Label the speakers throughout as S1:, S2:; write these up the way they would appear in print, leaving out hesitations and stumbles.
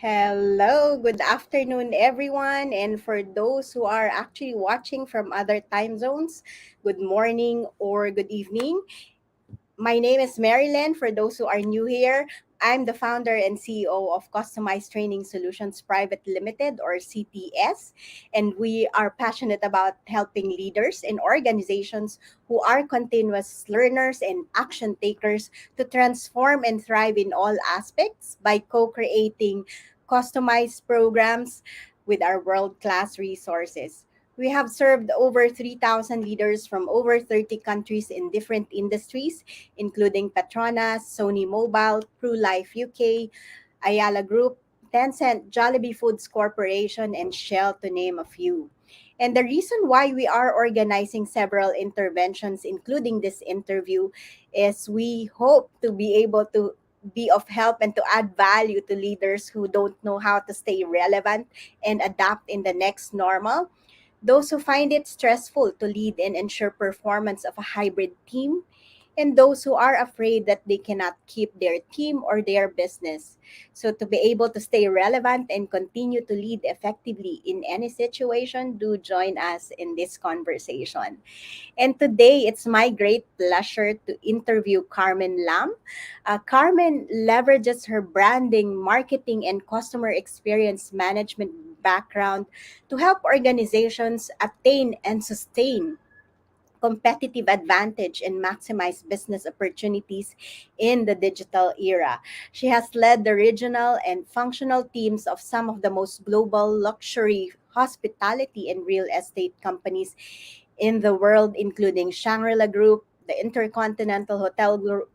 S1: Hello, good afternoon, everyone. And for those who are actually watching from other time zones, good morning or good evening. My name is Marilyn. For those who are new here, I'm the founder and CEO of Customized Training Solutions Private Limited, or CTS, and we are passionate about helping leaders and organizations who are continuous learners and action takers to transform and thrive in all aspects by co-creating customized programs with our world-class resources. We have served over 3,000 leaders from over 30 countries in different industries, including Petronas, Sony Mobile, PruLife UK, Ayala Group, Tencent, Jollibee Foods Corporation, and Shell, to name a few. And the reason why we are organizing several interventions, including this interview, is we hope to be able to be of help and to add value to leaders who don't know how to stay relevant and adapt in the next normal, those who find it stressful to lead and ensure performance of a hybrid team, and those who are afraid that they cannot keep their team or their business. So, to be able to stay relevant and continue to lead effectively in any situation, do join us in this conversation. And today, it's my great pleasure to interview Carmen Lam. Carmen leverages her branding, marketing, and customer experience management background to help organizations attain and sustain competitive advantage and maximize business opportunities in the digital era. She has led the regional and functional teams of some of the most global luxury hospitality and real estate companies in the world, including Shangri-La Group, the InterContinental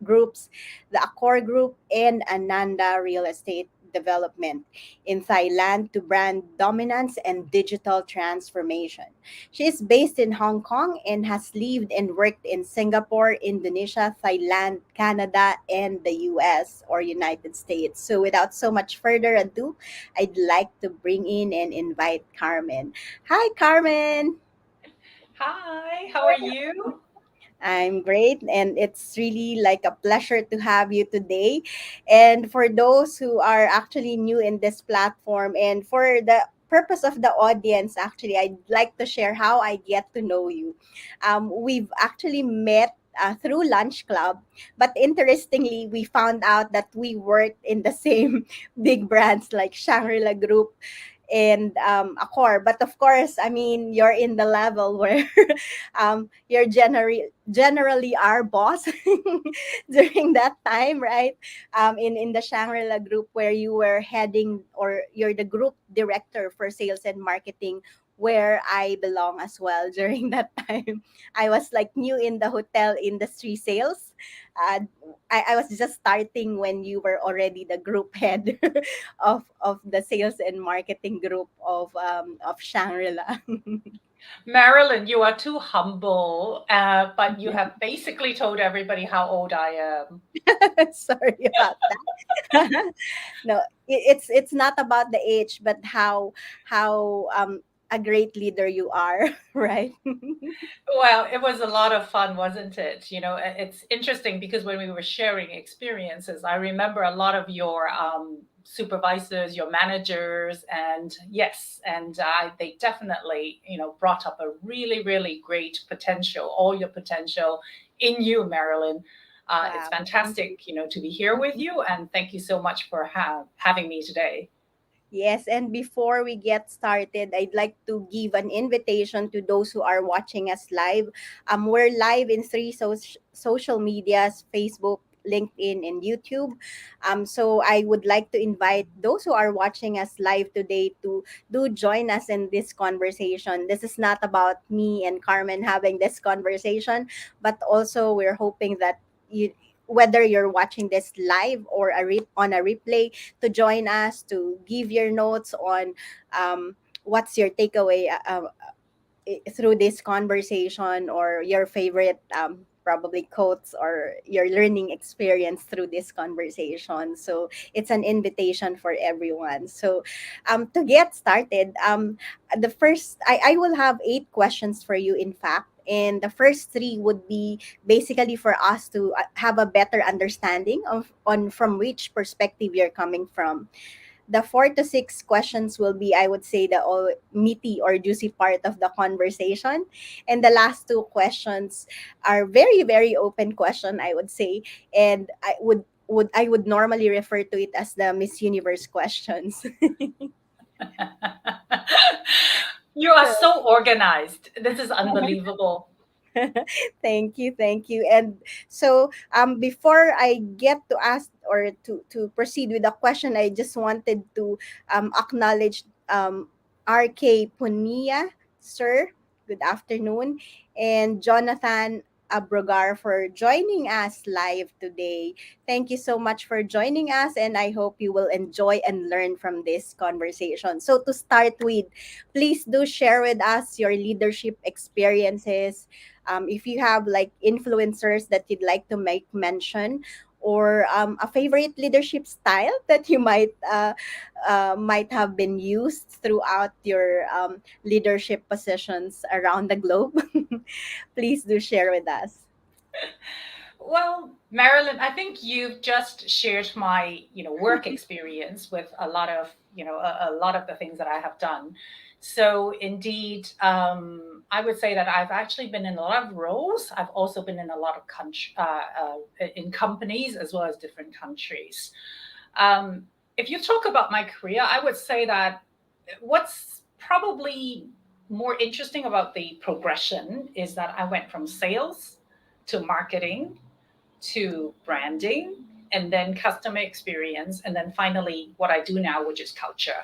S1: Groups, the Accor Group, and Ananda Real Estate Development in Thailand to brand dominance and digital transformation. She is based in Hong Kong and has lived and worked in Singapore, Indonesia, Thailand, Canada, and the US or United States. So without so much further ado, I'd like to bring in and invite Carmen. Hi, Carmen.
S2: Hi, how are you?
S1: I'm great, and it's really like a pleasure to have you today. And for those who are actually new in this platform, and for the purpose of the audience, actually, I'd like to share how I get to know you. We've actually met. Through lunch club, but interestingly we found out that we worked in the same big brands like Shangri-La Group and Accor. But of course, I mean, you're in the level where you're generally our boss during that time, right? In the Shangri-La Group, where you were heading, or you're the group director for sales and marketing, where I belong as well during that time. I was like new in the hotel industry sales. Uh, I was just starting when you were already the group head of the sales and marketing group of Shangri-La.
S2: Marilyn, you are too humble, but you have basically told everybody how old I am.
S1: Sorry about that. No, it's not about the age, but how a great leader you are, right?
S2: Well, it was a lot of fun, wasn't it? It's interesting because when we were sharing experiences, I remember a lot of your supervisors, your managers, and yes, and they definitely, brought up a really, really great potential, all your potential in you, Marilyn. It's
S1: Wow, thank you.
S2: fantastic, to be here with you, and thank you so much for having me today.
S1: Yes, and before we get started, I'd like to give an invitation to those who are watching us live. We're live in three social medias: Facebook, LinkedIn, and YouTube. So I would like to invite those who are watching us live today to do join us in this conversation. This is not about me and Carmen having this conversation, but also we're hoping that you, whether you're watching this live or on a replay, to join us, to give your notes on what's your takeaway through this conversation, or your favorite probably quotes or your learning experience through this conversation. So it's an invitation for everyone. So to get started, the first, I will have 8 questions for you, in fact. And the first three would be basically for us to have a better understanding of on from which perspective you're coming from. the 4 to 6 questions will be, I would say, the all meaty or juicy part of the conversation, and the last 2 questions are very very open question, I would say, and I would normally refer to it as the Miss Universe questions.
S2: You are
S1: So,
S2: so organized. This is unbelievable.
S1: thank you, thank you. And so, before I get to ask or to proceed with the question, I just wanted to acknowledge RK Punia, sir. Good afternoon, and Jonathan Abrogar for joining us live today. Thank you so much for joining us, and I hope you will enjoy and learn from this conversation. So, to start with, please do share with us your leadership experiences, if you have like influencers that you'd like to make mention, or a favorite leadership style that you might have been used throughout your leadership positions around the globe, please do share with us.
S2: Well, Marilyn, I think you've just shared my, work experience with a lot of, a lot of the things that I have done. So indeed, I would say that I've actually been in a lot of roles. I've also been in a lot of in companies as well as different countries. Um, if you talk about my career, I would say that what's probably more interesting about the progression is that I went from sales to marketing to branding and then customer experience and then finally what I do now, which is culture.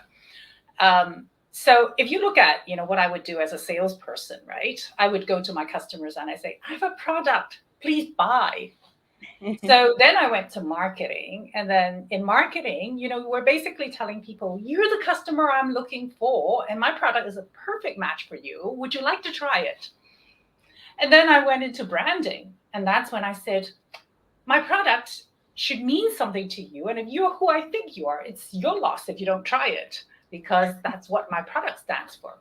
S2: So if you look at what I would do as a salesperson, right, I would go to my customers and I say, I have a product, please buy. So then I went to marketing, and then in marketing, we're basically telling people, you're the customer I'm looking for and my product is a perfect match for you, would you like to try it? And then I went into branding, and that's when I said, my product should mean something to you. And if you're who I think you are, it's your loss if you don't try it, because that's what my product stands for.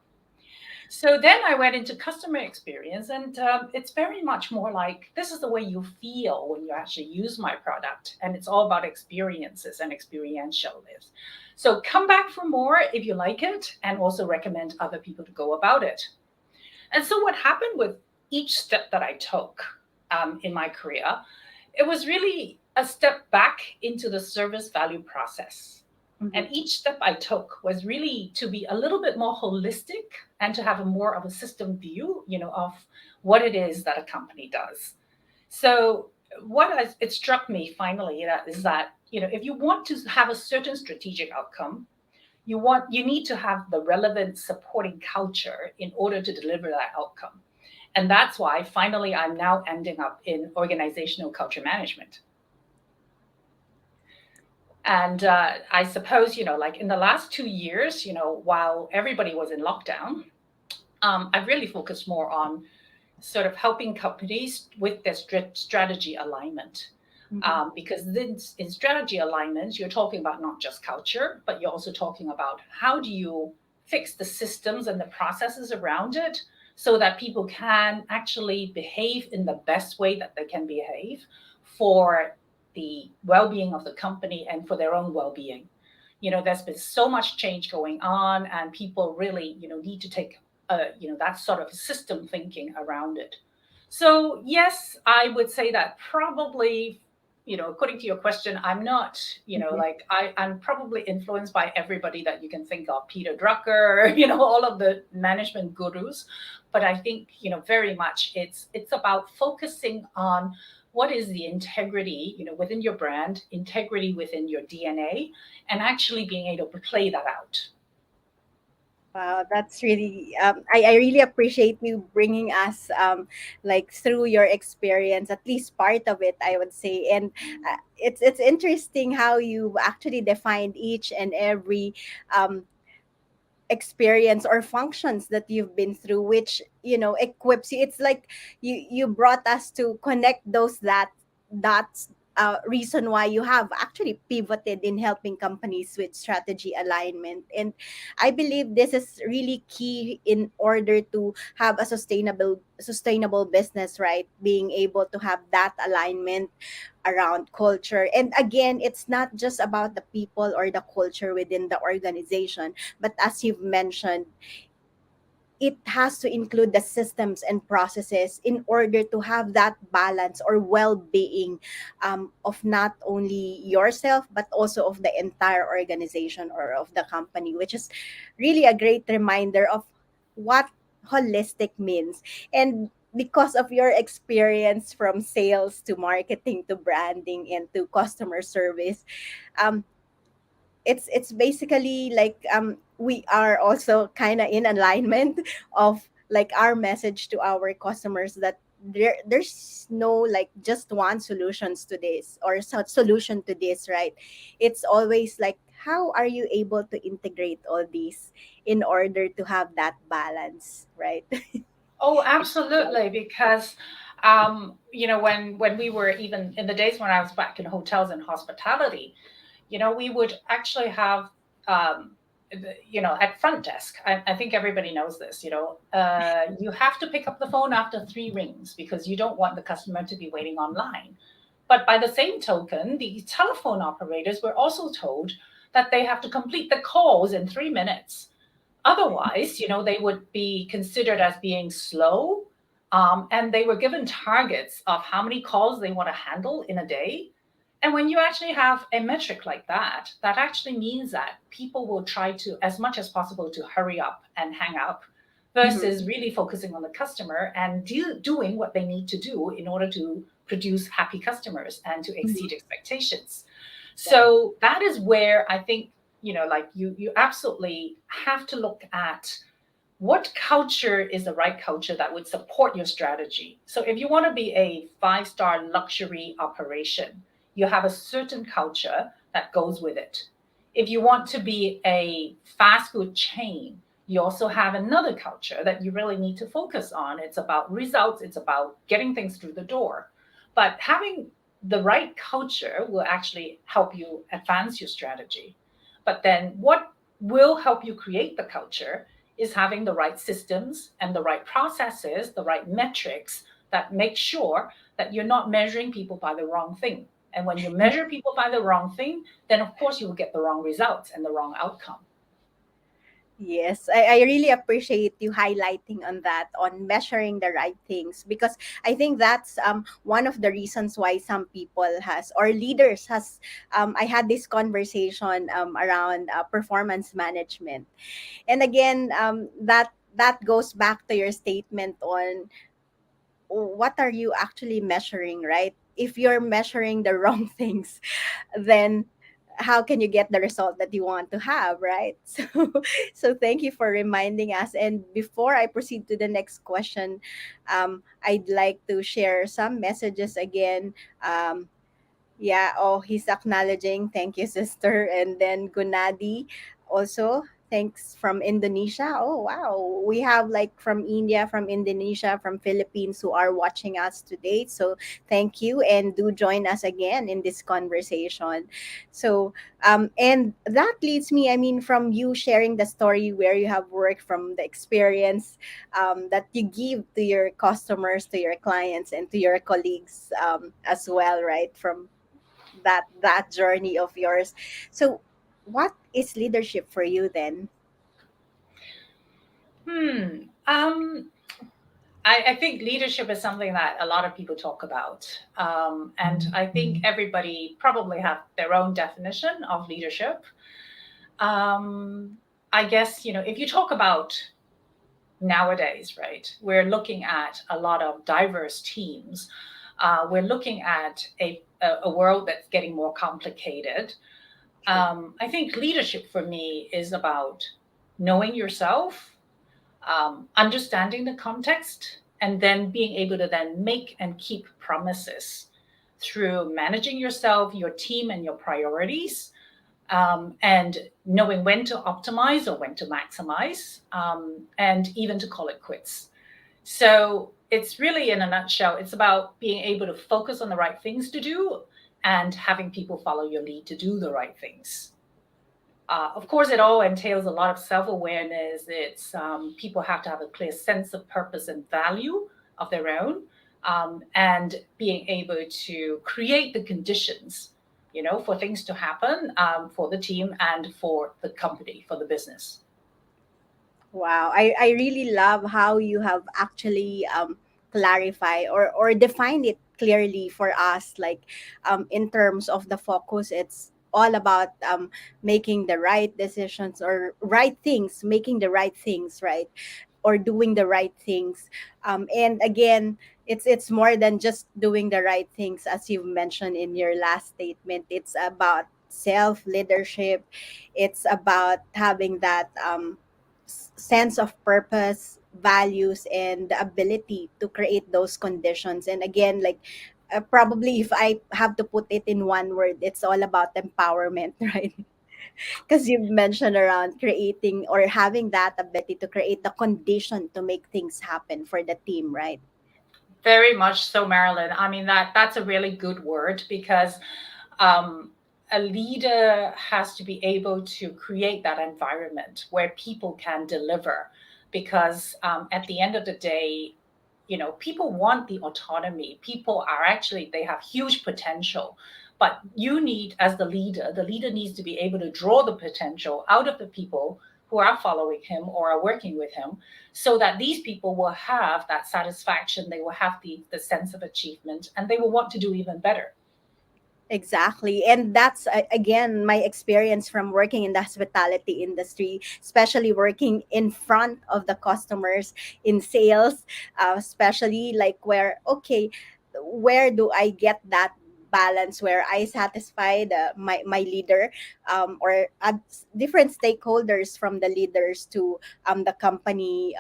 S2: So then I went into customer experience, and it's very much more like this is the way you feel when you actually use my product. And it's all about experiences and experientialness. So come back for more if you like it, and also recommend other people to go about it. And so what happened with each step that I took in my career, it was really a step back into the service value process. And
S1: Mhm.
S2: each step I took was really to be a little bit more holistic and to have a more of a system view, of what it is that a company does. So it struck me finally that is that, if you want to have a certain strategic outcome, you need to have the relevant supporting culture in order to deliver that outcome. And that's why finally I'm now ending up in organizational culture management. And I suppose, like in the last 2 years, while everybody was in lockdown, I've really focused more on sort of helping companies with their strategy alignment.
S1: Mhm.
S2: Because then in strategy alignments, you're talking about not just culture, but you're also talking about how do you fix the systems and the processes around it so that people can actually behave in the best way that they can behave for the well-being of the company and for their own well-being. There's been so much change going on, and people really, need to take, that sort of system thinking around it. So yes, I would say that probably, according to your question, I'm not,
S1: Mhm.
S2: like I'm probably influenced by everybody that you can think of, Peter Drucker, all of the management gurus. But I think, very much it's about focusing on what is the integrity, within your brand, integrity within your DNA, and actually being able to play that out.
S1: Wow, that's really, I really appreciate you bringing us like through your experience, at least part of it, I would say. And it's interesting how you actually defined each and every um, experience or functions that you've been through, which equips you. It's like you brought us to connect those that dots reason why you have actually pivoted in helping companies with strategy alignment. And I believe this is really key in order to have a sustainable business, right? Being able to have that alignment around culture. And again, it's not just about the people or the culture within the organization, but as you've mentioned, it has to include the systems and processes in order to have that balance or well-being, of not only yourself but also of the entire organization or of the company, which is really a great reminder of what holistic means. And because of your experience from sales to marketing to branding and to customer service, um, it's basically like, we are also kind of in alignment of like our message to our customers, that there's no like just one solutions to this or solution to this, right? It's always like, how are you able to integrate all these in order to have that balance, right?
S2: Oh, absolutely. Because, when we were even in the days when I was back in hotels and hospitality, we would actually have, at front desk. I think everybody knows this. You have to pick up the phone after three rings because you don't want the customer to be waiting online. But by the same token, the telephone operators were also told that they have to complete the calls in 3 minutes. Otherwise, they would be considered as being slow. And they were given targets of how many calls they want to handle in a day. And when you actually have a metric like that, that actually means that people will try to, as much as possible, to hurry up and hang up
S1: Mhm.
S2: versus really focusing on the customer and doing what they need to do in order to produce happy customers and to
S1: Mhm.
S2: exceed expectations.
S1: Right.
S2: So that is where I think, like you absolutely have to look at what culture is the right culture that would support your strategy. So if you want to be a five-star luxury operation, you have a certain culture that goes with it. If you want to be a fast food chain, you also have another culture that you really need to focus on. It's about results, it's about getting things through the door. But having the right culture will actually help you advance your strategy. But then what will help you create the culture is having the right systems and the right processes, the right metrics that make sure that you're not measuring people by the wrong thing. And when you measure people by the wrong thing, then of course you will get the wrong results and the wrong outcome.
S1: Yes, I really appreciate you highlighting on that, on measuring the right things, because I think that's one of the reasons why some people has or leaders has, I had this conversation around performance management. And again, that goes back to your statement on what are you actually measuring, right? If you're measuring the wrong things, then how can you get the result that you want to have, right? So thank you for reminding us. And before I proceed to the next question, I'd like to share some messages again. Yeah, oh, he's acknowledging. Thank you, sister. And then Gunadi also, thanks from Indonesia. Oh, wow. We have like from India, from Indonesia, from Philippines who are watching us today. So thank you. And do join us again in this conversation. So, and that leads me, I mean, from you sharing the story where you have worked, from the experience that you give to your customers, to your clients, and to your colleagues as well, right? From that journey of yours. So what is leadership for you then?
S2: Hmm. I think leadership is something that a lot of people talk about. And I think everybody probably have their own definition of leadership. Um, I guess, if you talk about nowadays, right, we're looking at a lot of diverse teams. We're looking at a world that's getting more complicated.
S1: True.
S2: I think leadership for me is about knowing yourself, understanding the context, and then being able to then make and keep promises through managing yourself, your team, and your priorities, and knowing when to optimize or when to maximize, and even to call it quits. So it's really, in a nutshell, it's about being able to focus on the right things to do and having people follow your lead to do the right things. Of course, it all entails a lot of self awareness. It's people have to have a clear sense of purpose and value of their own, and being able to create the conditions, for things to happen, for the team and for the company, for the business.
S1: Wow, I really love how you have actually clarify or defined it clearly for us. Like in terms of the focus, it's all about making the right decisions or right things, making the right things, right? Or doing the right things. And again, it's more than just doing the right things, as you've mentioned in your last statement. It's about self leadership. It's about having that sense of purpose, values, and the ability to create those conditions. And again, like probably if I have to put it in one word, it's all about empowerment, right? Because you've mentioned around creating or having that ability to create the condition to make things happen for the team, right?
S2: Very much so, Marilyn. I mean, that's a really good word, because um, a leader has to be able to create that environment where people can deliver, because at the end of the day, people want the autonomy. People are actually, they have huge potential, but you need, as the leader needs to be able to draw the potential out of the people who are following him or are working with him, so that these people will have that satisfaction, they will have the sense of achievement, and they will want to do even better.
S1: Exactly. And that's again my experience from working in the hospitality industry, especially working in front of the customers in sales, especially like where, okay, where do I get that balance where I satisfy my leader or different stakeholders from the leaders to the company,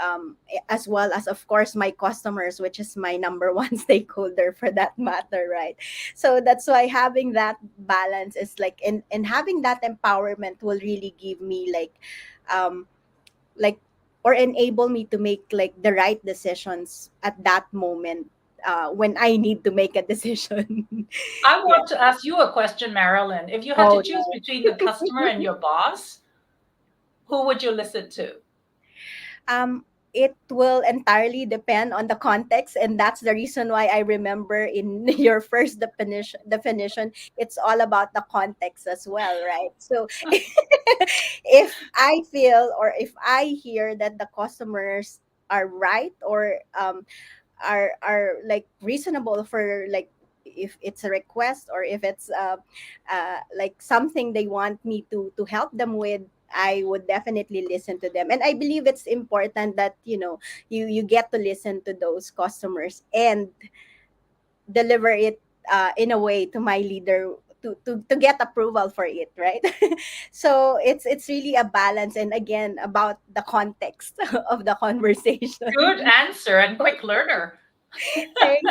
S1: as well as, of course, my customers, which is my number one stakeholder for that matter, right? So that's why having that balance is like, and having that empowerment will really give me um like or enable me to make like the right decisions at that moment when I need to make a decision.
S2: I
S1: Yeah.
S2: want to ask you a question, Marilyn. If you had to
S1: Oh
S2: choose
S1: no.
S2: between the customer and your boss, who would you listen to?
S1: It will entirely depend on the context, and that's the reason why I remember in your first definition, it's all about the context as well, right? So if I feel or if I hear that the customers are right or are like reasonable for like if it's a request or if it's like something they want me to help them with, I would definitely listen to them. And I believe it's important that you get to listen to those customers and deliver it in a way to my leader to get approval for it, right? So it's really a balance, and again about the context of the
S2: Good
S1: conversation.
S2: answer, and quick learner.
S1: Thank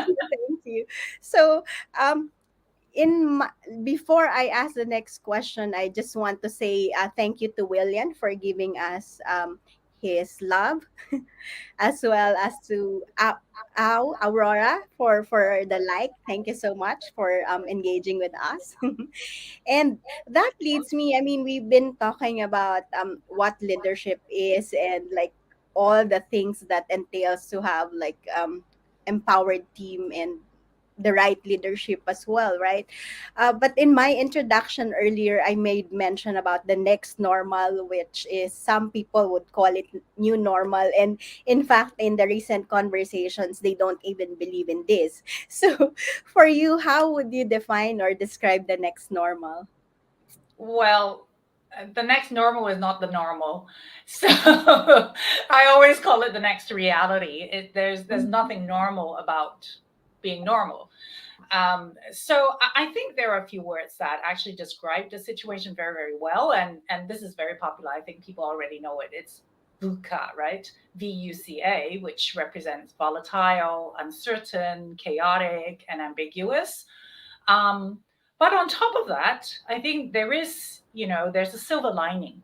S1: you. So um in my, before I ask the next question, I just want to say thank you to William for giving us his love, as well as to Aurora for the like. Thank you so much for engaging with us. And that leads me, I mean, we've been talking about what leadership is and like all the things that entails to have like empowered team and the right leadership as well, right? But in my introduction earlier, I made mention about the next normal, which is some people would call it new normal. And in fact, in the recent conversations, they don't even believe in this. So, for you, how would you define or describe the next normal?
S2: Well, the next normal is not the normal. So I always call it the next reality. There's nothing normal about being normal. So I think there are a few words that actually describe the situation very, very well. And this is very popular. I think people already know it. It's VUCA, right? VUCA, which represents volatile, uncertain, chaotic, and ambiguous. Um, but on top of that, I think there's a silver lining.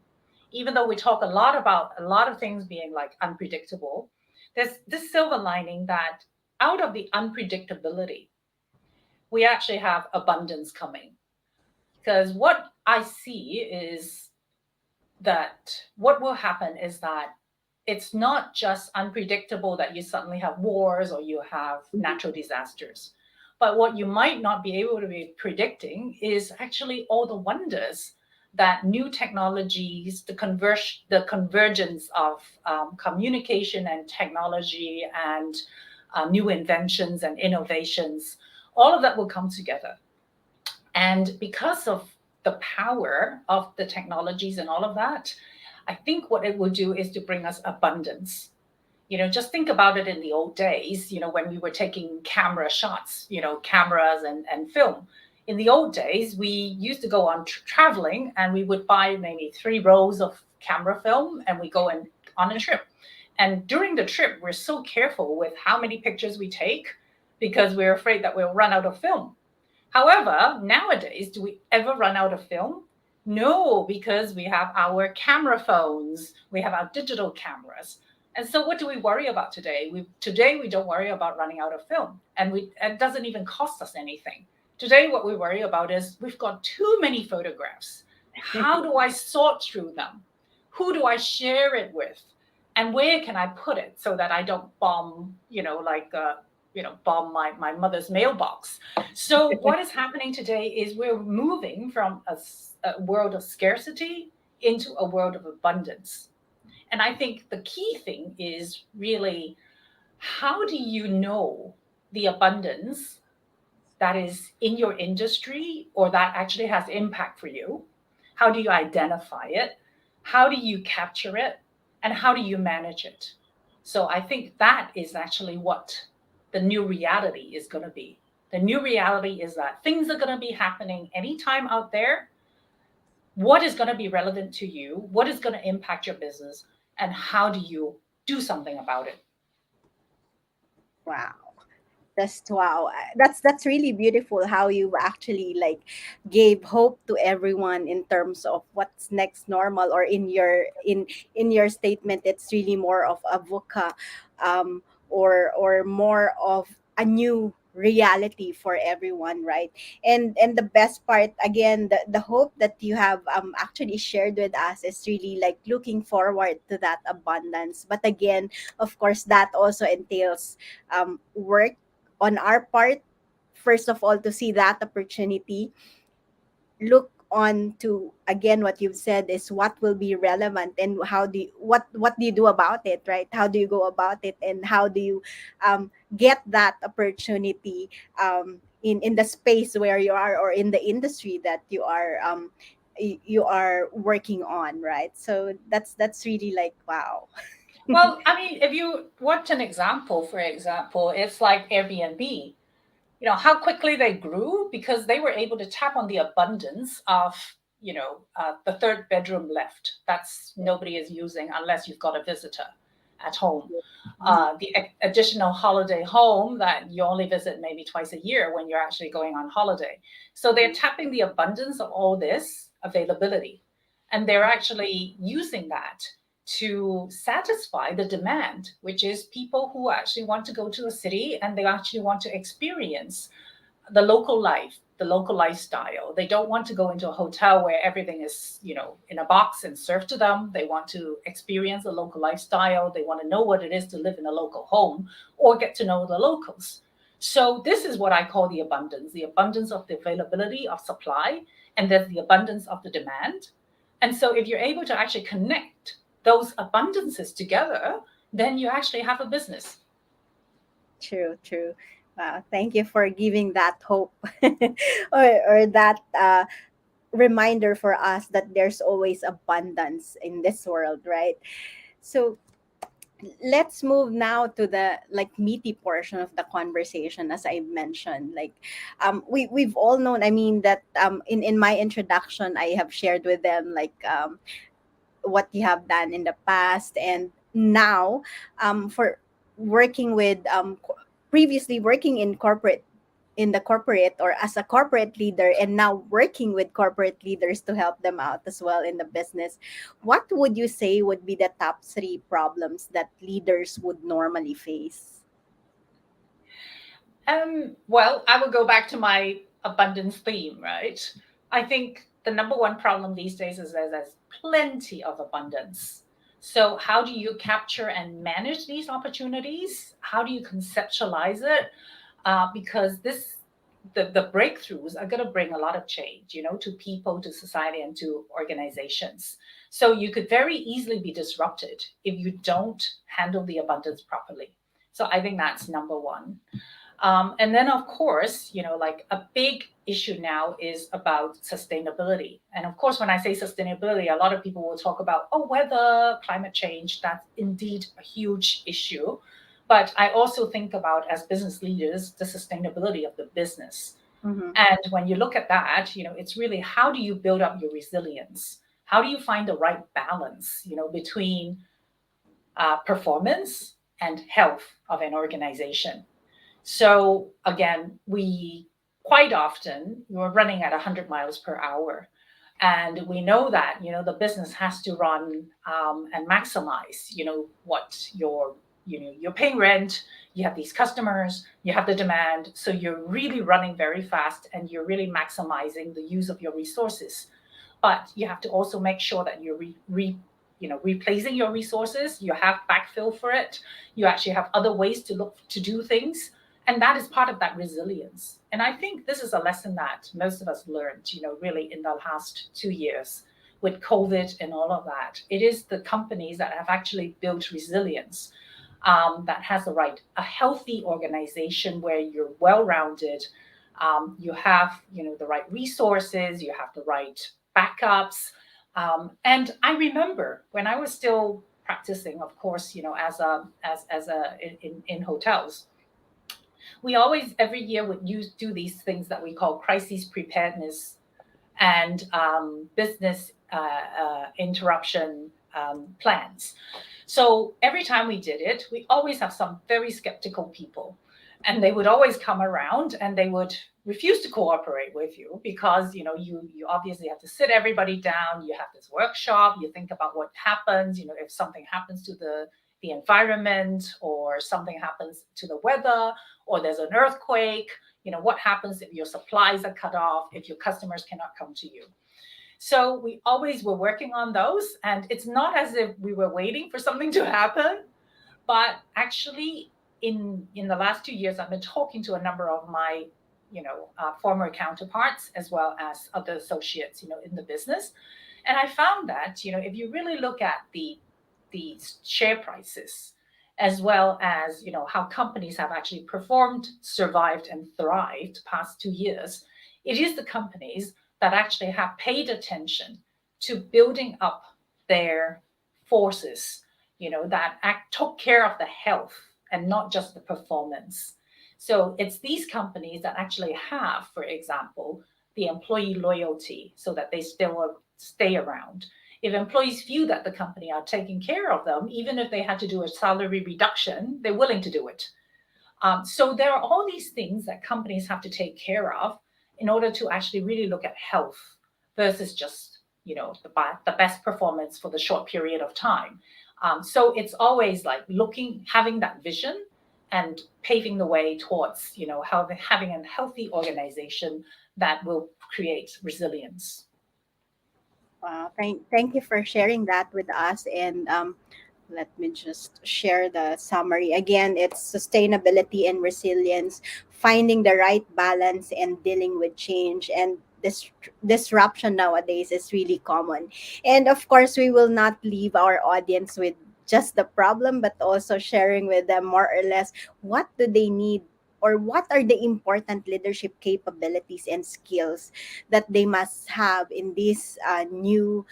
S2: Even though we talk a lot about a lot of things being like unpredictable, there's this silver lining that out of the unpredictability, we actually have abundance coming. Because what I see is that what will happen is that it's not just unpredictable that you suddenly have wars or you have
S1: Mhm.
S2: natural disasters. But what you might not be able to be predicting is actually all the wonders that new technologies, the convergence of communication and technology and new inventions and innovations, all of that will come together. And because of the power of the technologies and all of that, I think what it will do is to bring us abundance. Just think about it in the old days, when we were taking camera shots, cameras and film. In the old days, we used to go on traveling and we would buy maybe 3 rolls of camera film and we go on a trip. And during the trip, we're so careful with how many pictures we take because we're afraid that we'll run out of film. However, nowadays, do we ever run out of film? No, because we have our camera phones, we have our digital cameras. And so what do we worry about today? Today we don't worry about running out of film, and it doesn't even cost us anything. Today what we worry about is we've got too many photographs. How do I sort through them? Who do I share it with? And where can I put it so that I don't bomb, bomb my mother's mailbox? So what is happening today is we're moving from a world of scarcity into a world of abundance. And I think the key thing is really, how do you know the abundance that is in your industry or that actually has impact for you? How do you identify it? How do you capture it? And how do you manage it? So I think that is actually what the new reality is going to be. The new reality is that things are going to be happening anytime out there. What is going to be relevant to you? What is going to impact your business? And how do you do something about it?
S1: Wow. Just wow. That's really beautiful how you actually like gave hope to everyone in terms of what's next normal, or in your statement it's really more of a VUCA, or more of a new reality for everyone, right? And the best part, again, the hope that you have actually shared with us is really like looking forward to that abundance. But again, of course, that also entails work on our part, first of all, to see that opportunity. Look on to, again, what you've said is what will be relevant, and how do you, what do you do about it, right? How do you go about it, and how do you get that opportunity in the space where you are, or in the industry that you are working on, right? So that's really like wow.
S2: Well, I mean, if you want an example, for example, it's like Airbnb. How quickly they grew because they were able to tap on the abundance of the third bedroom left that's nobody is using unless you've got a visitor at home,
S1: Mhm.
S2: the additional holiday home that you only visit maybe twice a year when you're actually going on holiday. So they're tapping the abundance of all this availability, and they're actually using that to satisfy the demand, which is people who actually want to go to a city and they actually want to experience the local life, the local lifestyle. They don't want to go into a hotel where everything is, in a box and served to them. They want to experience the local lifestyle. They want to know what it is to live in a local home or get to know the locals. So this is what I call the abundance of the availability of supply, and there's the abundance of the demand. And so if you're able to actually connect those abundances together, then you actually have a business.
S1: True, true. Wow, thank you for giving that hope, or that reminder for us that there's always abundance in this world, right? So let's move now to the like meaty portion of the conversation. As I mentioned, like we've all known, I mean, that in my introduction I have shared with them like what you have done in the past, and now for working with previously working in the corporate, or as a corporate leader, and now working with corporate leaders to help them out as well in the business. What would you say would be the top three problems that leaders would normally face?
S2: Well, I will go back to my abundance theme, right? I think the number one problem these days is there's plenty of abundance. So, how do you capture and manage these opportunities? How do you conceptualize it? Because the breakthroughs are going to bring a lot of change, to people, to society, and to organizations. So, you could very easily be disrupted if you don't handle the abundance properly. So, I think that's number one. And then, of course, like a big issue now is about sustainability. And of course, when I say sustainability, a lot of people will talk about, oh, weather, climate change. That's indeed a huge issue. But I also think about, as business leaders, the sustainability of the business.
S1: Mm-hmm.
S2: And when you look at that, it's really how do you build up your resilience? How do you find the right balance, between performance and health of an organization? So again, we quite often we're running at 100 miles per hour, and we know that the business has to run and maximize. What you're paying rent, you have these customers, you have the demand, so you're really running very fast and you're really maximizing the use of your resources. But you have to also make sure that you're replacing your resources. You have backfill for it. You actually have other ways to look to do things, and that is part of that resilience. And I think this is a lesson that most of us learned, really in the last 2 years with COVID and all of that. It is the companies that have actually built resilience, that has a healthy organization where you're well-rounded. You have, the right resources, you have the right backups. And I remember when I was still practicing, of course, in hotels, we always every year would do these things that we call crisis preparedness and business interruption plans. So every time we did it, we always have some very skeptical people, and they would always come around and they would refuse to cooperate with you because you obviously have to sit everybody down. You have this workshop. You think about what happens. If something happens to the environment, or something happens to the weather, or there's an earthquake. What happens if your supplies are cut off, if your customers cannot come to you? So we always were working on those, and it's not as if we were waiting for something to happen, but actually in the last 2 years, I've been talking to a number of my former counterparts as well as other associates in the business, and I found that if you really look at the share prices, as well as how companies have actually performed, survived, and thrived past 2 years, it is the companies that actually have paid attention to building up their forces, that took care of the health and not just the performance. So it's these companies that actually have, for example, the employee loyalty so that they still stay around. If employees feel that the company are taking care of them, even if they had to do a salary reduction, they're willing to do it. So there are all these things that companies have to take care of in order to actually really look at health versus just the best performance for the short period of time. So it's always like having that vision and paving the way towards having a healthy organization that will create resilience.
S1: Wow, thank you for sharing that with us. And let me just share the summary. Again, it's sustainability and resilience, finding the right balance and dealing with change. And this disruption nowadays is really common. And of course, we will not leave our audience with just the problem, but also sharing with them more or less what do they need, or what are the important leadership capabilities and skills that they must have in this new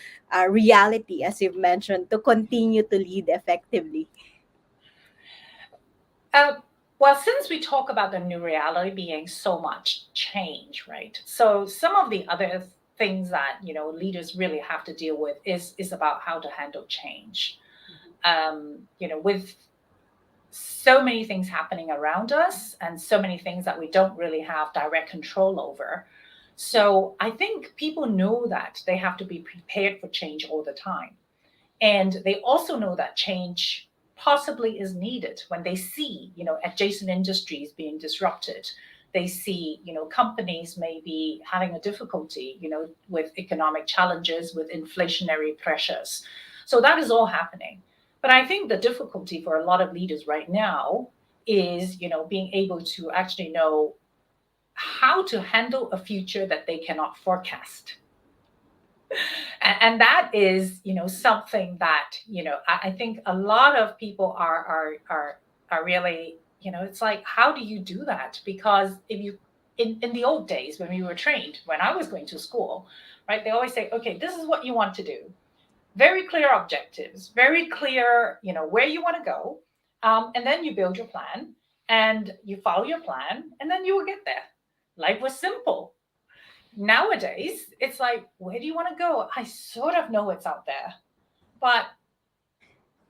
S1: reality, as you've mentioned, to continue to lead effectively.
S2: Uh, well, since we talk about the new reality being so much change, right? So some of the other things that leaders really have to deal with is about how to handle change. With so many things happening around us and so many things that we don't really have direct control over. So I think people know that they have to be prepared for change all the time. And they also know that change, possibly is needed when they see, adjacent industries being disrupted. They see, companies may be having a difficulty, with economic challenges, with inflationary pressures. So that is all happening. But I think the difficulty for a lot of leaders right now is, being able to actually know how to handle a future that they cannot forecast. And that is, something that, I think a lot of people are really, it's like, how do you do that? Because if you, in the old days when we were trained, when I was going to school, right, they always say, okay, this is what you want to do. Very clear objectives, very clear, where you want to go. And then you build your plan and you follow your plan and then you will get there. Life was simple. Nowadays, it's like, where do you want to go? I sort of know it's out there, but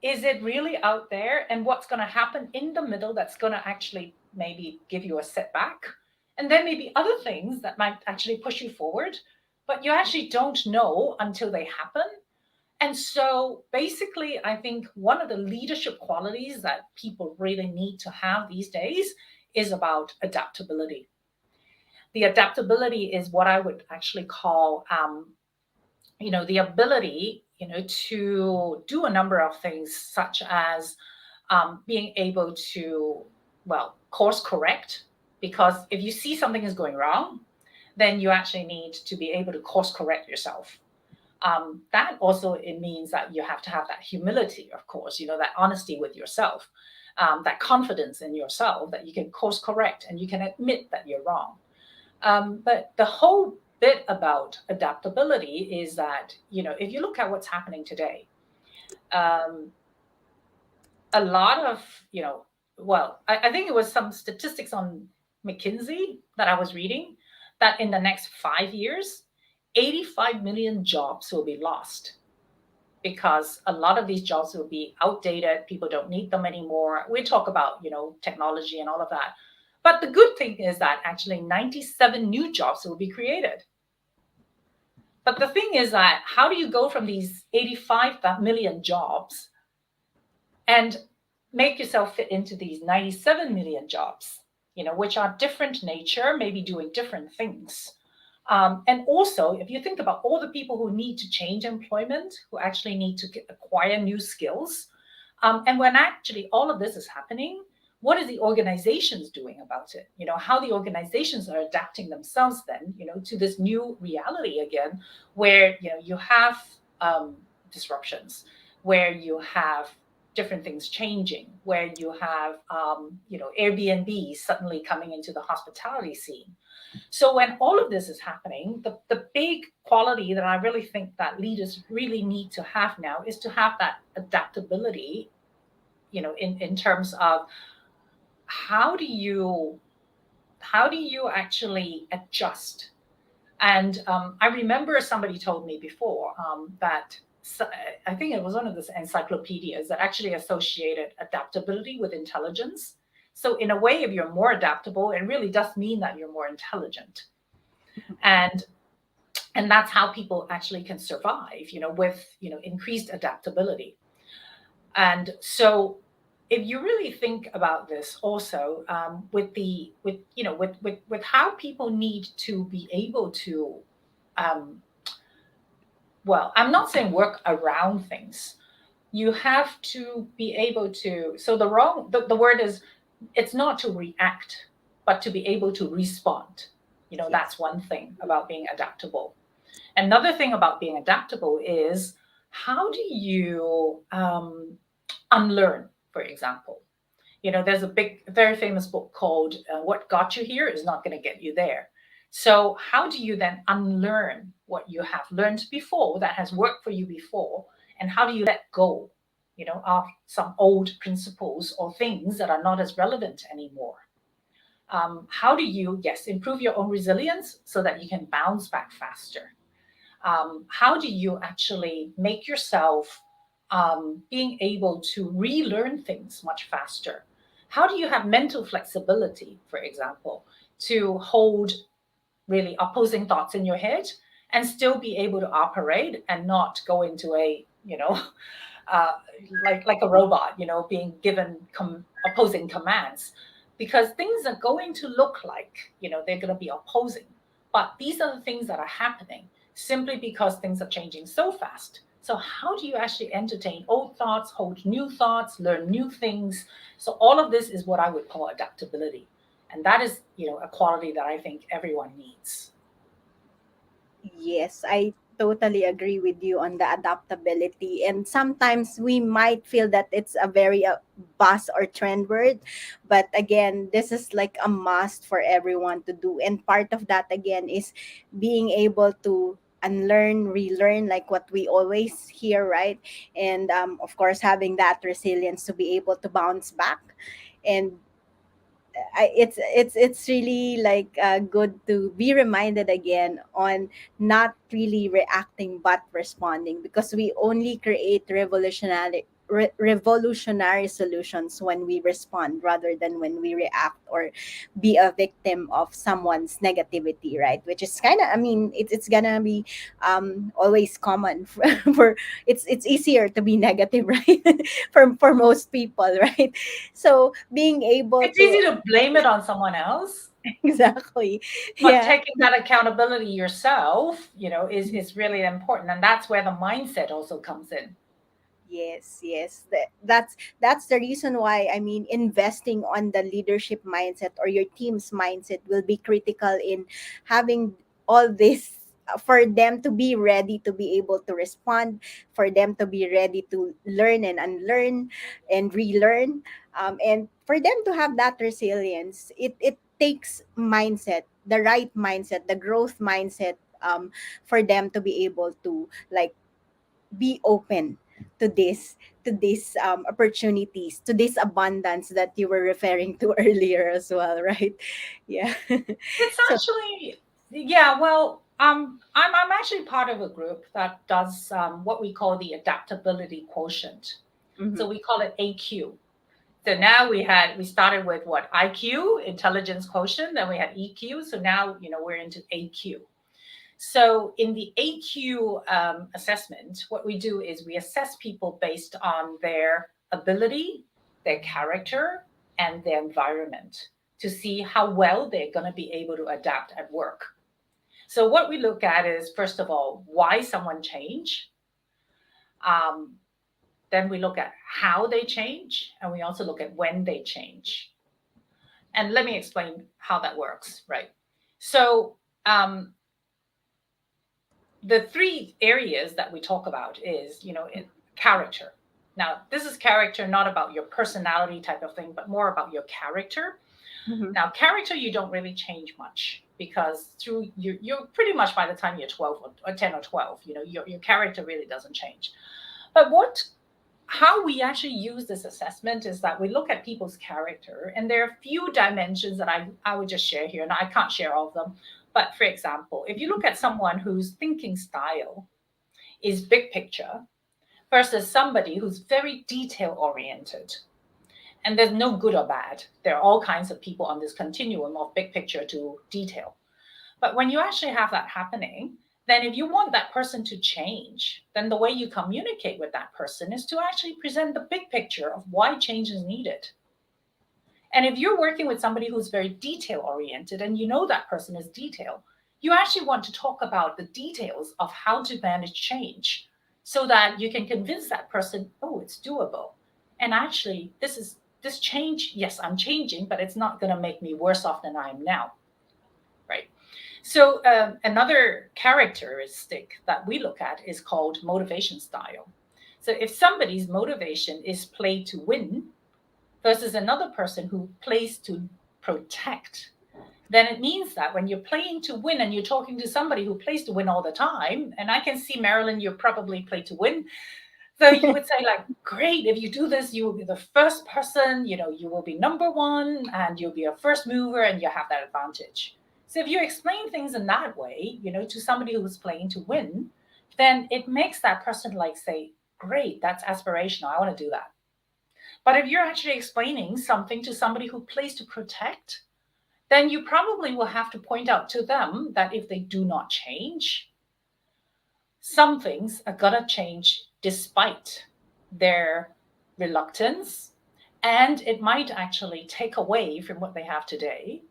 S2: is it really out there? And what's going to happen in the middle that's going to actually maybe give you a setback? And then maybe other things that might actually push you forward, but you actually don't know until they happen. And so basically, I think one of the leadership qualities that people really need to have these days is about adaptability. The adaptability is what I would actually call, the ability, to do a number of things, such as being able to, well, course correct. Because if you see something is going wrong, then you actually need to be able to course correct yourself. That also, it means that you have to have that humility, of course, that honesty with yourself, that confidence in yourself that you can course correct and you can admit that you're wrong. But the whole bit about adaptability is that, if you look at what's happening today, um, a lot of, well, I think it was some statistics on McKinsey that I was reading that in the next 5 years, 85 million jobs will be lost because a lot of these jobs will be outdated. People don't need them anymore. We talk about, technology and all of that. But the good thing is that actually 97 new jobs will be created. But the thing is that how do you go from these 85 million jobs and make yourself fit into these 97 million jobs, which are different nature, maybe doing different things. And also, if you think about all the people who need to change employment, who actually need to acquire new skills, and when actually all of this is happening, what is the organizations doing about it? How the organizations are adapting themselves then, to this new reality again, where, you have disruptions, where you have different things changing, where you have, Airbnb suddenly coming into the hospitality scene. So when all of this is happening, the big quality that I really think that leaders really need to have now is to have that adaptability, in terms of how do you actually adjust. And I remember somebody told me before that I think it was one of the encyclopedias that actually associated adaptability with intelligence. So in a way, if you're more adaptable, it really does mean that you're more intelligent. And that's how people actually can survive, with, increased adaptability. And so if you really think about this also, with how people need to be able to, um, well, I'm not saying work around things. You have to be able to, so the word is, it's not to react, but to be able to respond. That's one thing about being adaptable. Another thing about being adaptable is, how do you unlearn, for example? There's a very famous book called What Got You Here is Not Going to Get You There. So how do you then unlearn what you have learned before that has worked for you before? And how do you let go, of some old principles or things that are not as relevant anymore? How do you, yes, improve your own resilience so that you can bounce back faster? How do you actually make yourself being able to relearn things much faster? How do you have mental flexibility, for example, to hold really opposing thoughts in your head and still be able to operate and not go into a, uh, like a robot, being given opposing commands, because things are going to look like, they're going to be opposing. But these are the things that are happening simply because things are changing so fast. So how do you actually entertain old thoughts, hold new thoughts, learn new things? So all of this is what I would call adaptability. And that is, a quality that I think everyone needs.
S1: Yes, I totally agree with you on the adaptability. And sometimes we might feel that it's a very buzz or trend word, but again, this is like a must for everyone to do. And part of that again is being able to unlearn, relearn, like what we always hear, right? And of course, having that resilience to be able to bounce back. And it's really like good to be reminded again on not really reacting but responding, because we only create revolutionary solutions when we respond rather than when we react or be a victim of someone's negativity, right? Which is kind of, I mean, it's gonna be always common for it's easier to be negative, right? For most people, right? So being able
S2: It's
S1: to
S2: easy to blame it on someone else,
S1: exactly,
S2: but
S1: yeah.
S2: taking that accountability yourself, is really important. And that's where the mindset also comes in.
S1: Yes, yes. That's the reason why, I mean, investing on the leadership mindset or your team's mindset will be critical in having all this, for them to be ready to be able to respond, for them to be ready to learn and unlearn and relearn, and for them to have that resilience. It takes mindset, the right mindset, the growth mindset, for them to be able to like be open to this opportunities, to this abundance that you were referring to earlier as well, right? Yeah.
S2: It's
S1: So
S2: actually, yeah, well, I'm actually part of a group that does what we call the adaptability quotient. So
S1: mhm,
S2: we call it AQ. So now we started with what, IQ, intelligence quotient, then we had EQ. So now, we're into AQ. So in the AQ assessment, what we do is we assess people based on their ability, their character, and their environment to see how well they're going to be able to adapt at work. So what we look at is, first of all, why someone change. Um, then we look at how they change, and we also look at when they change. And let me explain how that works, right? So um, the three areas that we talk about is, character. Now, this is character not about your personality type of thing, but more about your character.
S1: mhm,
S2: Now, character you don't really change much, because through you're pretty much, by the time you're 12 or 10 or 12, your character really doesn't change. But how we actually use this assessment is that we look at people's character, and there are a few dimensions that I would just share here, and I can't share all of them. But for example, if you look at someone whose thinking style is big picture versus somebody who's very detail oriented, and there's no good or bad, there are all kinds of people on this continuum of big picture to detail. But when you actually have that happening, then if you want that person to change, then the way you communicate with that person is to actually present the big picture of why change is needed. And if you're working with somebody who's very detail oriented and you know that person is detail, you actually want to talk about the details of how to manage change so that you can convince that person, oh, it's doable. And actually, this change, yes, I'm changing, but it's not going to make me worse off than I am now. Right. So another characteristic that we look at is called motivation style. So if somebody's motivation is play to win versus another person who plays to protect, then it means that when you're playing to win and you're talking to somebody who plays to win all the time, and I can see, Marilyn, you probably play to win. So you would say, like, great, if you do this, you will be the first person, you will be number one and you'll be a first mover and you have that advantage. So if you explain things in that way, to somebody who's playing to win, then it makes that person like say, great, that's aspirational. I want to do that. But if you're actually explaining something to somebody who plays to protect, then you probably will have to point out to them that if they do not change, some things are going to change despite. their reluctance, and it might actually take away from what they have today.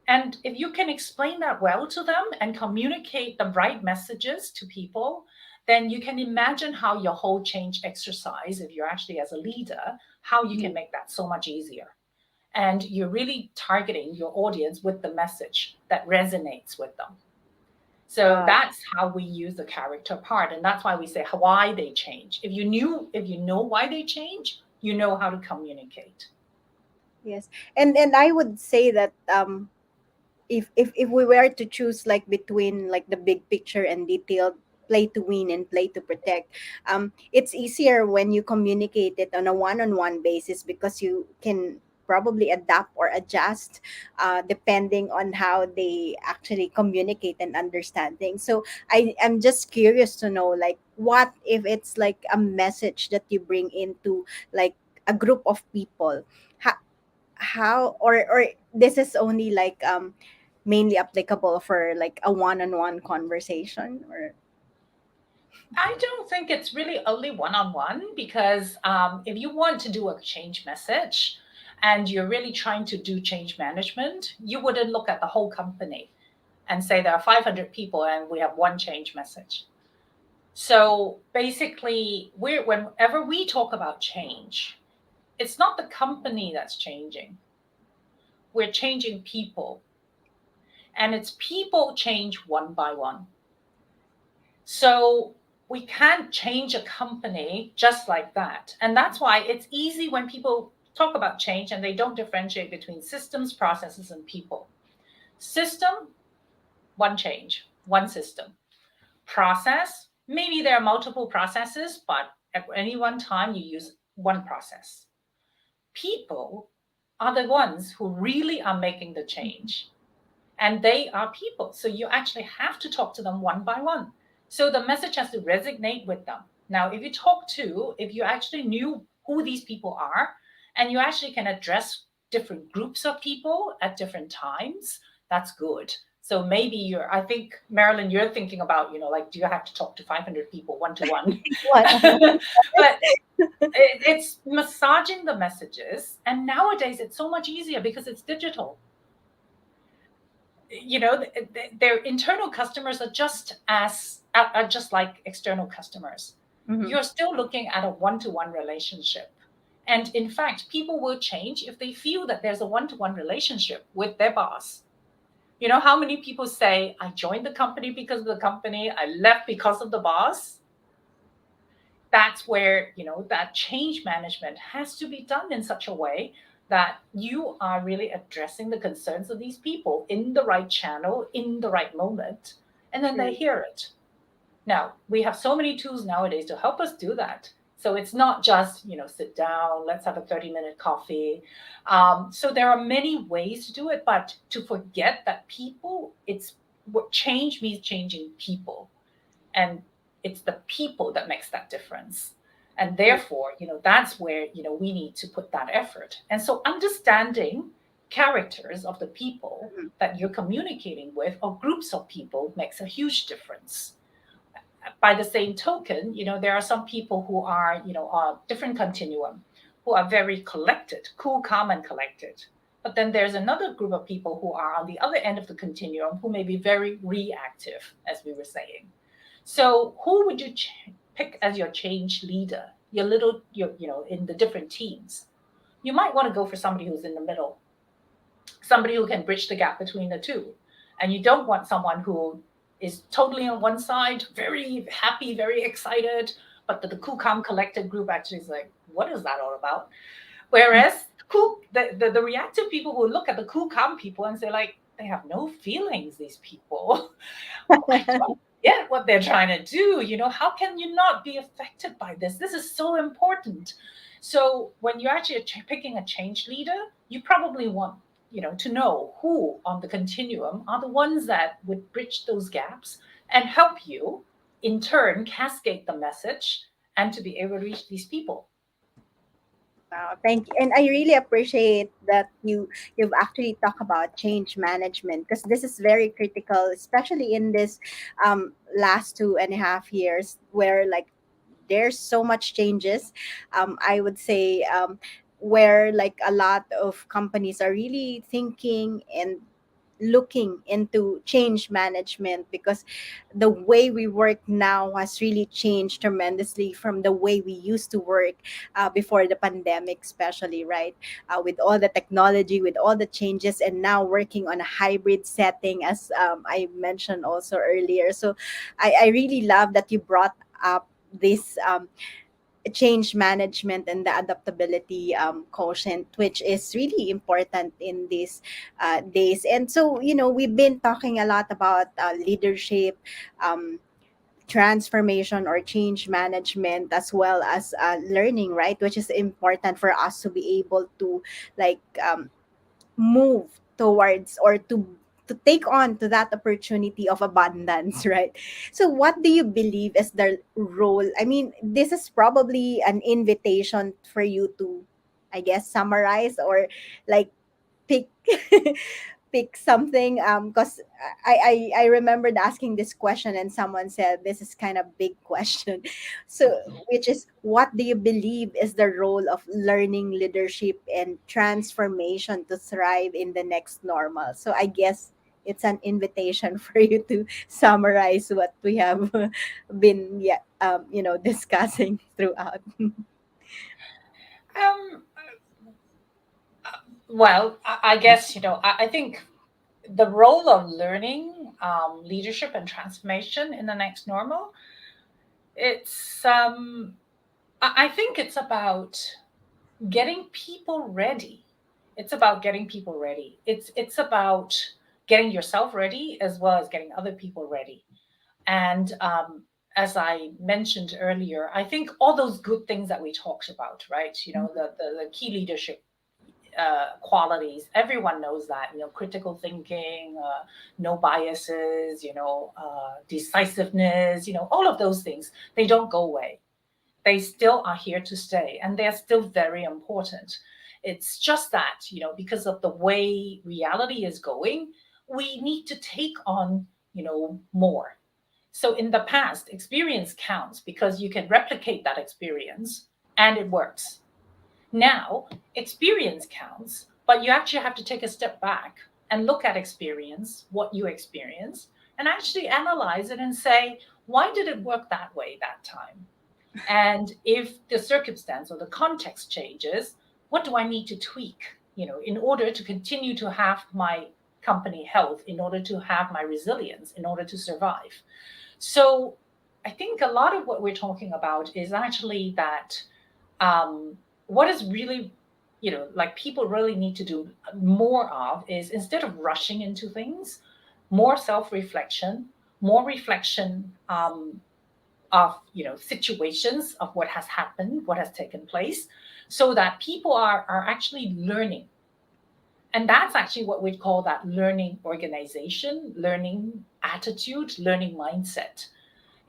S2: And if you can explain that well to them and communicate the right messages to people, then you can imagine how your whole change exercise, if you're actually as a leader, how you can
S1: Mhm.
S2: make that so much easier. And you're really targeting your audience with the message that resonates with them. So
S1: Wow.
S2: that's how we use the character part. And that's why we say why they change. If you know why they change, you know how to communicate.
S1: Yes. And I would say that if we were to choose like between like the big picture and detailed, play to win and play to protect, it's easier when you communicate it on a one-on-one basis, because you can probably adapt or adjust depending on how they actually communicate and understand things. So I am just curious to know, like, what if it's like a message that you bring into like a group of people? How or this is only like mainly applicable for like a one-on-one conversation, or
S2: I don't think it's really only one on one because if you want to do a change message and you're really trying to do change management, you wouldn't look at the whole company and say there are 500 people and we have one change message. So basically, whenever we talk about change, it's not the company that's changing. We're changing people, and it's people change one by one. So we can't change a company just like that. And that's why it's easy when people talk about change and they don't differentiate between systems, processes, and people. System, one change, one system. Process, maybe there are multiple processes, but at any one time you use one process. People are the ones who really are making the change, and they are people. So you actually have to talk to them one by one. So the message has to resonate with them. Now, if you actually knew who these people are, and you actually can address different groups of people at different times, that's good. So maybe I think, Marilyn, you're thinking about, like, do you have to talk to 500 people one to one?
S1: one-on-one.
S2: But it's massaging the messages. And nowadays, it's so much easier because it's digital. Their internal customers are just like external customers.
S1: Mhm.
S2: You're still looking at a one-to-one relationship, and in fact people will change if they feel that there's a one-to-one relationship with their boss. How many people say, I joined the company because of the company, I left because of the boss? That's where that change management has to be done in such a way that you are really addressing the concerns of these people in the right channel in the right moment, and then they
S1: True.
S2: hear it. Now we have so many tools nowadays to help us do that, so it's not just sit down, let's have a 30-minute coffee. So there are many ways to do it, but to forget that people, it's what change means, changing people, and it's the people that makes that difference. And
S1: True.
S2: therefore that's where we need to put that effort. And so understanding characters of the people
S1: Mhm.
S2: that you're communicating with, or groups of people, makes a huge difference. By the same token, there are some people who are different continuum, who are very collected, cool, calm, and collected. But then there's another group of people who are on the other end of the continuum, who may be very reactive, as we were saying. So, who would you pick as your change leader? In the different teams. You might want to go for somebody who's in the middle, somebody who can bridge the gap between the two. And you don't want someone who is totally on one side, very happy, very excited, but the cool, calm, collected group actually is like, what is that all about? Whereas the reactive people who look at the cool, calm people and say, like, they have no feelings, these people. I don't get what they're trying to do. How can you not be affected by this? This is so important. So when you're actually picking a change leader, you probably want to know who on the continuum are the ones that would bridge those gaps and help you in turn cascade the message and to be able to reach these people.
S1: Wow, thank you. And I really appreciate that you've actually talked about change management, because this is very critical, especially in this last 2.5 years, where like there's so much changes. I would say, where like a lot of companies are really thinking and looking into change management, because the way we work now has really changed tremendously from the way we used to work before the pandemic, especially, right? With all the technology, with all the changes, and now working on a hybrid setting, as I mentioned also earlier. So I really love that you brought up this change management and the adaptability quotient, which is really important in these days. And so, we've been talking a lot about leadership, um, transformation or change management, as well as learning, right? Which is important for us to be able to, like, move towards, or to take on to that opportunity of abundance, right? So what do you believe is the role? I mean, this is probably an invitation for you to, I guess, summarize, or like pick pick something, because I remembered asking this question, and someone said this is kind of big question. So, which is, what do you believe is the role of learning, leadership, and transformation to thrive in the next normal? So I guess it's an invitation for you to summarize what we have been, yeah, discussing throughout.
S2: Um, well, I guess, I think the role of learning, leadership, and transformation in the next normal, it's, I think it's about getting people ready. It's about getting people ready. It's about getting yourself ready as well as getting other people ready. And as I mentioned earlier, I think all those good things that we talked about, right? The key leadership qualities. Everyone knows that. Critical thinking, no biases. Decisiveness. All of those things. They don't go away. They still are here to stay, and they're still very important. It's just that, because of the way reality is going, we need to take on, more. So in the past, experience counts because you can replicate that experience and it works. Now, experience counts, but you actually have to take a step back and look at experience, what you experience, and actually analyze it and say, why did it work that way that time? And if the circumstance or the context changes, what do I need to tweak, in order to continue to have my company health, in order to have my resilience, in order to survive? So I think a lot of what we're talking about is actually that, what is really, like people really need to do more of is, instead of rushing into things, more self reflection, more reflection, of situations of what has happened, what has taken place, so that people are actually learning. And that's actually what we'd call that learning organization, learning attitude, learning mindset.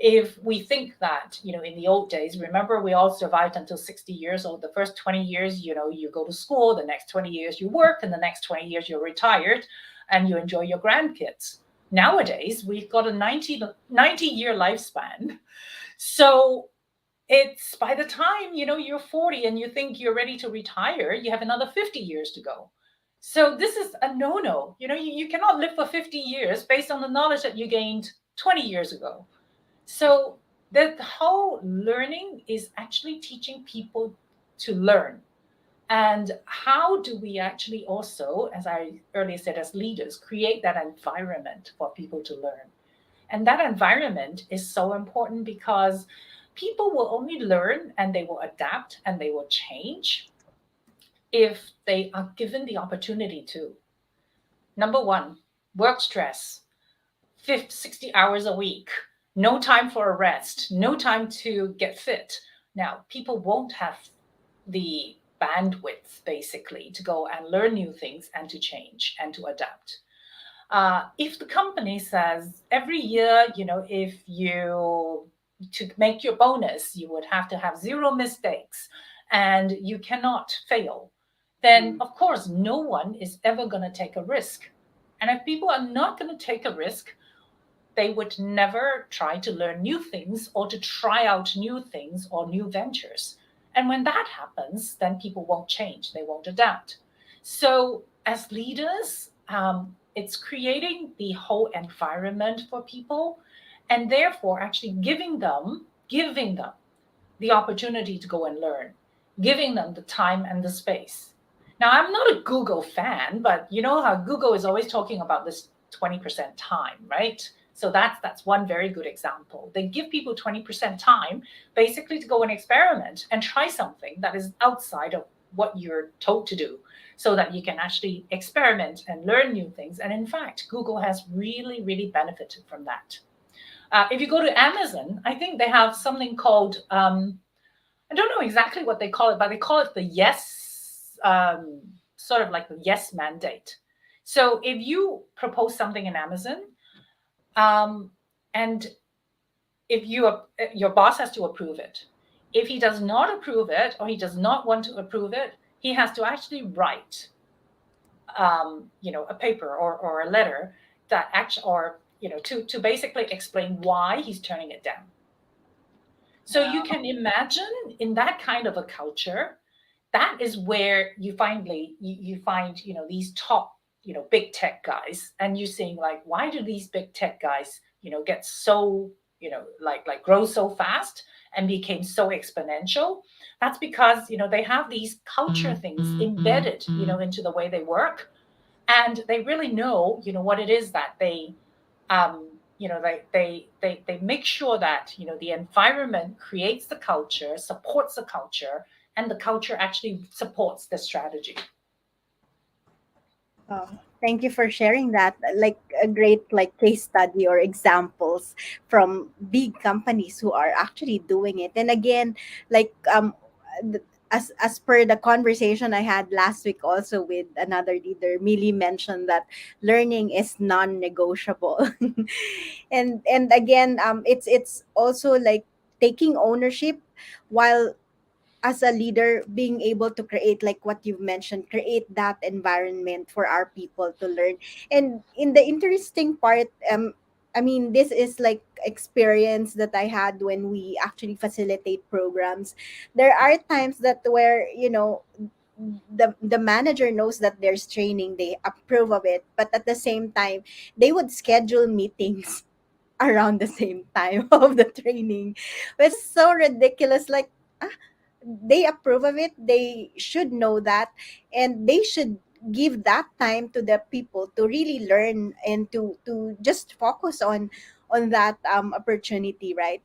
S2: If we think that, in the old days, remember, we all survived until 60 years old. The first 20 years, you go to school, the next 20 years you work, and the next 20 years you're retired and you enjoy your grandkids. Nowadays, we've got a 90-year lifespan. So it's, by the time you're 40 and you think you're ready to retire, you have another 50 years to go. So this is a no-no. You cannot live for 50 years based on the knowledge that you gained 20 years ago. So the whole learning is actually teaching people to learn. And how do we actually also, as I earlier said, as leaders, create that environment for people to learn? And that environment is so important because people will only learn and they will adapt and they will change if they are given the opportunity to. Number one, work stress, 50, 60 hours a week, no time for a rest, no time to get fit. Now, people won't have the bandwidth basically to go and learn new things and to change and to adapt. If the company says every year, if you, to make your bonus, you would have to have zero mistakes and you cannot fail, then of course no one is ever going to take a risk. And if people are not going to take a risk, they would never try to learn new things or to try out new things or new ventures. And when that happens, then people won't change, they won't adapt. So, as leaders, it's creating the whole environment for people, and therefore actually giving them the opportunity to go and learn, giving them the time and the space. Now, I'm not a Google fan, but you know how Google is always talking about this 20% time, right? So that's one very good example. They give people 20% time basically to go and experiment and try something that is outside of what you're told to do, so that you can actually experiment and learn new things. And in fact, Google has really, really benefited from that. If you go to Amazon, I think they have something called, I don't know exactly what they call it, but they call it the yes, sort of like the yes mandate. So if you propose something in Amazon, um, and if your boss has to approve it, if he does not approve it or he does not want to approve it, he has to actually write, a paper or a letter that actually, or to basically explain why he's turning it down. So you
S1: Wow.
S2: can imagine, in that kind of a culture, that is where you find these top big tech guys, and you're seeing like, why do these big tech guys get so like grow so fast and became so exponential? That's because they have these culture things embedded into the way they work, and they really know what it is that they they make sure that the environment creates the culture, supports the culture, and the culture actually supports the strategy.
S1: Oh, thank you for sharing that. Like a great like case study or examples from big companies who are actually doing it. And again, like as per the conversation I had last week also with another leader, Millie mentioned that learning is non-negotiable. And again, it's also like taking ownership while as a leader being able to create like what you've mentioned, create that environment for our people to learn. And in the interesting part, I mean, this is like experience that I had when we actually facilitate programs. There are times that where the manager knows that there's training, they approve of it, but at the same time they would schedule meetings around the same time of the training. It's so ridiculous. Like, ah, they approve of it, they should know that, and they should give that time to the people to really learn and to just focus on that opportunity, right?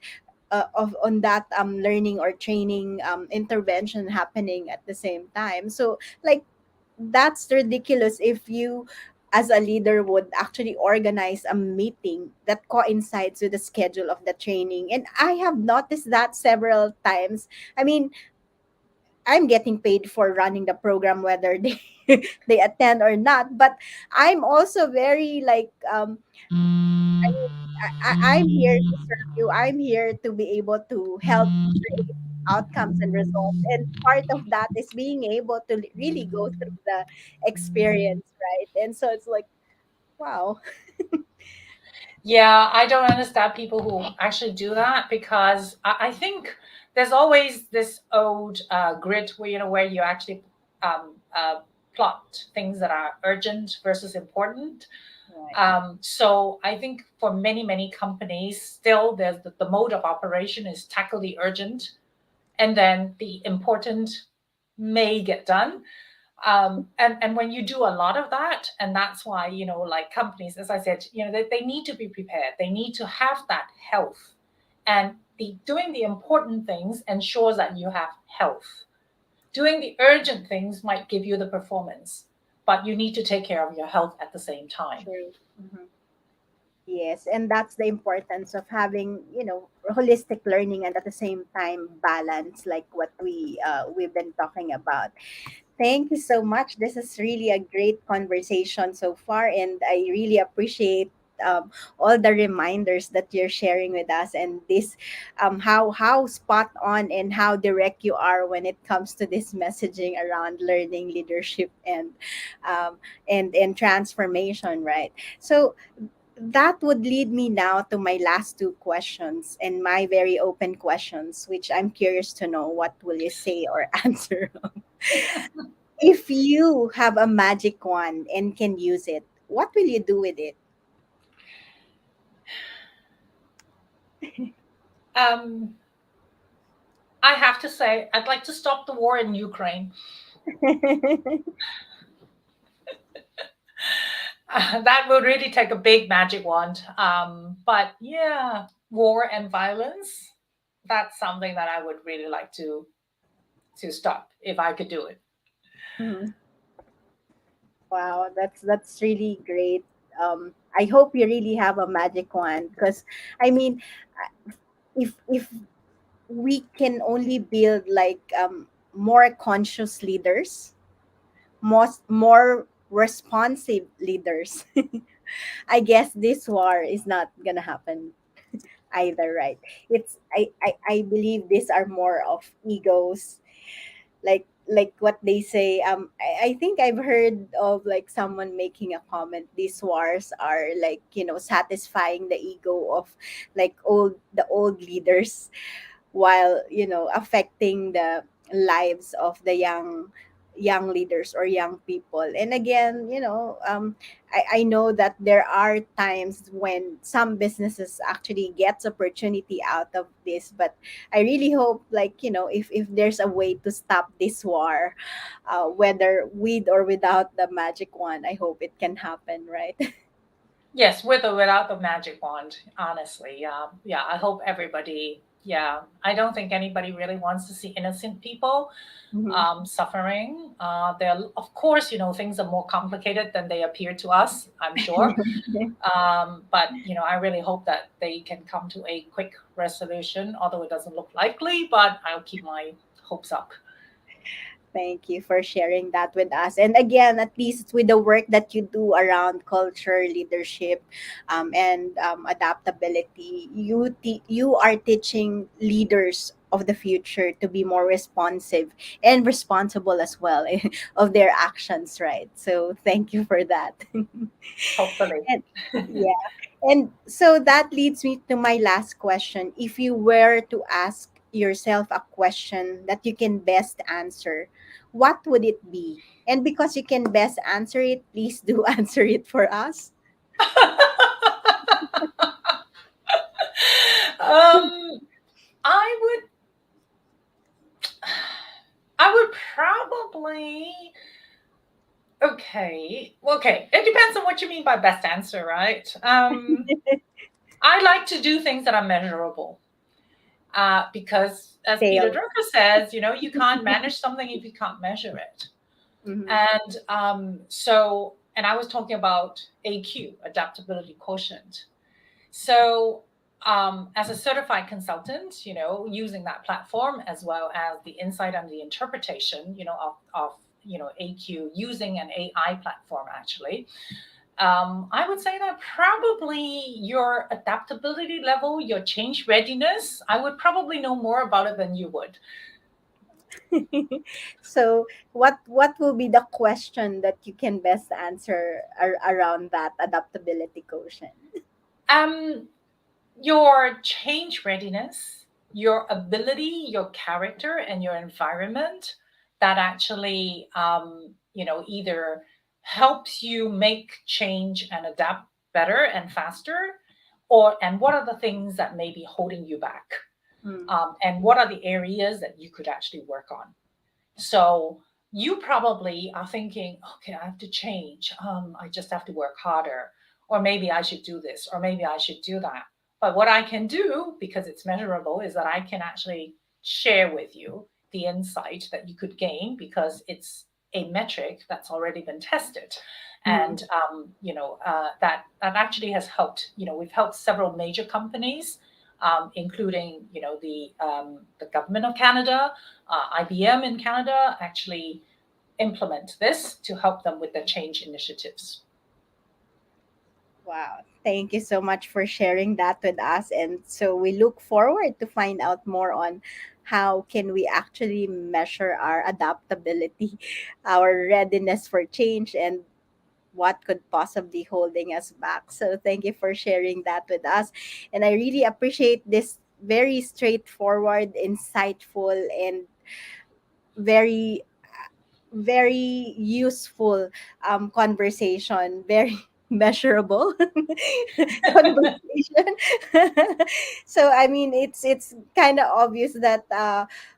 S1: Of on that learning or training intervention happening at the same time. So like that's ridiculous if you as a leader would actually organize a meeting that coincides with the schedule of the training. And I have noticed that several times. I mean, I'm getting paid for running the program whether they they attend or not, but I'm also very like I mean, I'm here to serve you. I'm here to be able to help create outcomes and results. And part of that is being able to really go through the experience, right? And so it's like, wow.
S2: Yeah, I don't understand people who actually do that, because I think there's always this old grid where where you actually plot things that are urgent versus important.
S1: Right.
S2: So I think for many companies, still there's the mode of operation is tackle the urgent, and then the important may get done. And when you do a lot of that, and that's why like companies, as I said, they need to be prepared, they need to have that health, and doing the important things ensures that you have health. Doing the urgent things might give you the performance, but you need to take care of your health at the same time.
S1: True. Mhm. Yes, and that's the importance of having, holistic learning and at the same time balance, like what we've been talking about. Thank you so much. This is really a great conversation so far, and I really appreciate all the reminders that you're sharing with us, and this how spot on and how direct you are when it comes to this messaging around learning, leadership, and transformation, right? So that would lead me now to my last two questions and my very open questions, which I'm curious to know what will you say or answer. If you have a magic wand and can use it, what will you do with it?
S2: Um, I have to say, I'd like to stop the war in Ukraine. That would really take a big magic wand. But yeah, war and violence, that's something that I would really like to stop if I could do it.
S1: Mhm. Wow, that's really great. I hope you really have a magic wand because, I mean, if we can only build like more conscious leaders, more responsive leaders, I guess this war is not gonna happen either, right? I believe these are more of egos, like what they say. I think I've heard of like someone making a comment, these wars are like, satisfying the ego of like old leaders, while affecting the lives of the young leaders or young people. And again, I know that there are times when some businesses actually gets opportunity out of this, but I really hope, like, if there's a way to stop this war, whether with or without the magic wand, I hope it can happen, right?
S2: Yes, with or without the magic wand, honestly. Yeah. Yeah. I hope everybody, yeah. I don't think anybody really wants to see innocent people
S1: Mhm.
S2: suffering. There, of course, things are more complicated than they appear to us, I'm sure. But, I really hope that they can come to a quick resolution, although it doesn't look likely, but I'll keep my hopes up.
S1: Thank you for sharing that with us. And again, at least with the work that you do around culture, leadership, and adaptability, you are teaching leaders of the future to be more responsive and responsible as well of their actions, right? So thank you for that.
S2: Hopefully.
S1: And yeah. And so that leads me to my last question. If you were to ask yourself a question that you can best answer, what would it be? And because you can best answer it, please do answer it for us.
S2: um, I would, I would probably. Okay. It depends on what you mean by best answer, right? I like to do things that are measurable. Because as Peter
S1: Sales.
S2: Drucker says, you can't manage something if you can't measure it.
S1: Mm-hmm.
S2: And and I was talking about AQ, adaptability quotient. So, as a certified consultant, using that platform as well as the insight and the interpretation, of AQ using an AI platform, actually, I would say that probably your adaptability level, your change readiness, I would probably know more about it than you would.
S1: So what will be the question that you can best answer around that adaptability quotient?
S2: Um, your change readiness, your ability, your character, and your environment that actually, either helps you make change and adapt better and faster, and what are the things that may be holding you back,
S1: Mm.
S2: and what are the areas that you could actually work on. So you probably are thinking, okay, I have to change. I just have to work harder. Or maybe I should do this, or maybe I should do that. But what I can do, because it's measurable, is that I can actually share with you the insight that you could gain because it's a metric that's already been tested.
S1: Mm.
S2: And that actually has helped. We've helped several major companies, including the government of Canada, IBM in Canada, actually implement this to help them with their change initiatives.
S1: Wow. Thank you so much for sharing that with us. And so we look forward to find out more on how can we actually measure our adaptability, our readiness for change, and what could possibly holding us back. So thank you for sharing that with us. And I really appreciate this very straightforward, insightful, and very very useful conversation, very measurable conversation. So I mean, it's kind of obvious that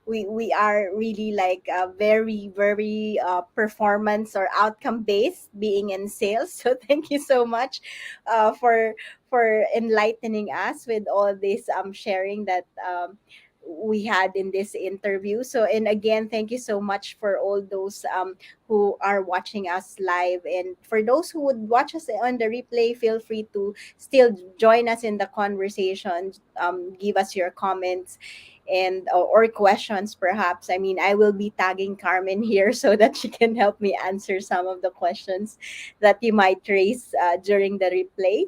S1: we are really like very performance or outcome based being in sales. So thank you so much for enlightening us with all this sharing that we had in this interview. So, and again, thank you so much for all those who are watching us live. And for those who would watch us on the replay, feel free to still join us in the conversation. Give us your comments and or questions perhaps. I mean, I will be tagging Carmen here so that she can help me answer some of the questions that you might raise during the replay.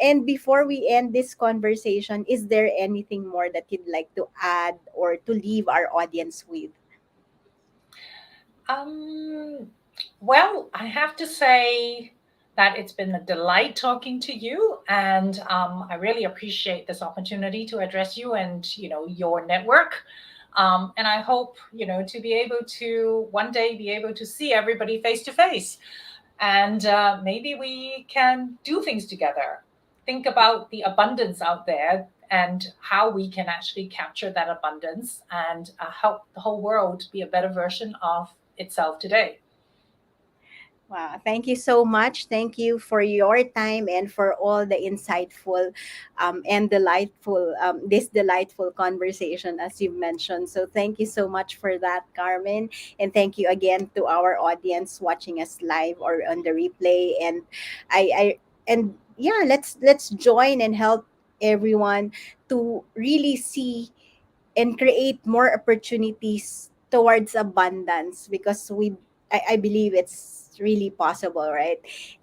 S1: And before we end this conversation, is there anything more that you'd like to add or to leave our audience with?
S2: Um, well, I have to say that it's been a delight talking to you, and I really appreciate this opportunity to address you and your network. And I hope to be able to one day be able to see everybody face to face, and maybe we can do things together. Think about the abundance out there and how we can actually capture that abundance and help the whole world be a better version of itself today.
S1: Wow, thank you so much. Thank you for your time and for all the insightful and delightful, this delightful conversation, as you've mentioned. So, thank you so much for that, Carmen. And thank you again to our audience watching us live or on the replay. And and yeah, let's join and help everyone to really see and create more opportunities towards abundance because I believe it's really possible, right?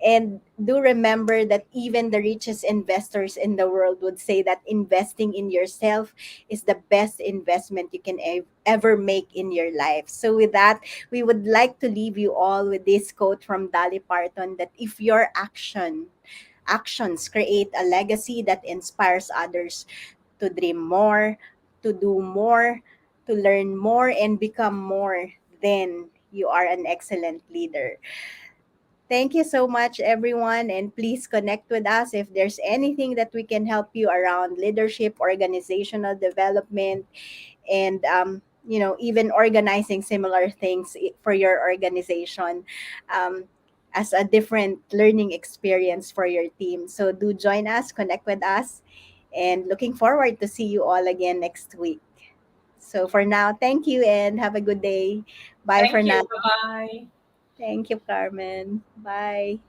S1: And do remember that even the richest investors in the world would say that investing in yourself is the best investment you can ever make in your life. So with that, we would like to leave you all with this quote from Dolly Parton, that if your actions create a legacy that inspires others to dream more, to do more, to learn more, and become more, then you are an excellent leader. Thank you so much, everyone. And please connect with us if there's anything that we can help you around leadership, organizational development, and even organizing similar things for your organization um, as a different learning experience for your team. So do join us, connect with us, and looking forward to see you all again next week. So for now, thank you and have a good day. Bye for
S2: Thank you.
S1: now.
S2: Bye bye.
S1: Thank you, Carmen. Bye.